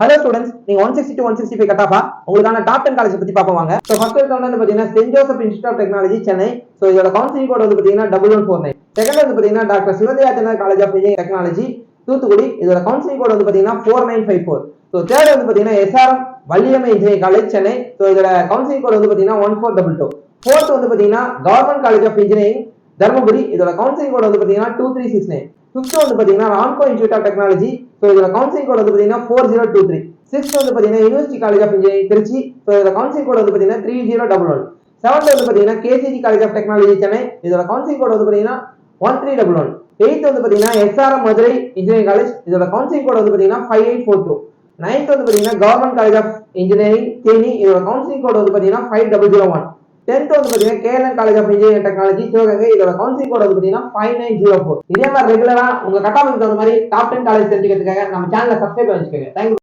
Hello students, நீங்க 160 to 165 cut ஆஃபா உங்களுக்கான top 10 college பத்தி பார்ப்போம் வாங்க. சோ ஃபர்ஸ்ட் எடுத்த வந்து பாத்தீங்கன்னா saint Joseph institute of technology Chennai. So இதோட கவுன்சிலிங் கோட் வந்து பாத்தீங்கன்னா 1149. செகண்ட் வந்து பாத்தீங்கன்னா doctor Sivadeva college of engineering technology Thoothukudi. இதோட கவுன்சிலிங் கோட் வந்து பாத்தீங்கன்னா 4954. சோ தேர்ட் வந்து பாத்தீங்கன்னா SRM Valliammai engineering college Chennai. So இதோட கவுன்சிலிங் கோட் வந்து பாத்தீங்கன்னா 1422. ஃபோர்த் வந்து பாத்தீங்கன்னா government college of engineering Dharmapuri. இதோட கவுன்சிலிங் கோட் வந்து பாத்தீங்கன்னா 2369. ஃபிஃப்த் வந்து பாத்தீங்கன்னா Ramco institute of technology. So இதோட கவுன்சிலிங் கோட் வந்து பாத்தீங்கன்னா 4023. சிக்ஸ்த் வந்து பாத்தீங்கன்னா university college of engineering Tiruchi. So இதோட கவுன்சிலிங் கோட் வந்து பாத்தீங்கன்னா 3011. செவன்த் வந்து பாத்தீங்கன்னா KCG college of technology Chennai. இதோட கவுன்சிலிங் கோட் வந்து பாத்தீங்கன்னா 1311. எய்த் வந்து பாத்தீங்கன்னா எஸ்ஆர்எம் மதுரை இன்ஜினியரிங் காலேஜ். இதோட கவுன்சிலிங் கோட் வந்து பாத்தீங்கன்னா 5842. நைன்த் வந்து பாத்தீங்கன்னா government college of engineering Theni. இதோட கவுன்சிலிங் கோட் வந்து பாத்தீங்கன்னா 5001. டென்த் வந்து பாத்தீங்கன்னா KLN college of engineering technology Sivaganga. இதோட கவுன்சிலிங் கோட் வந்து பாத்தீங்கன்னா 5904. இதே மாதிரி ரெகுலரா உங்க கட் ஆஃப்க்கு தகுந்த மாதிரி டாப் 10 காலேஜ் தெரிஞ்சுக்கிறதுக்காக நம்ம சேனலை சப்ஸ்கிரைப் பண்ணிக்கோங்க. தேங்க்யூ.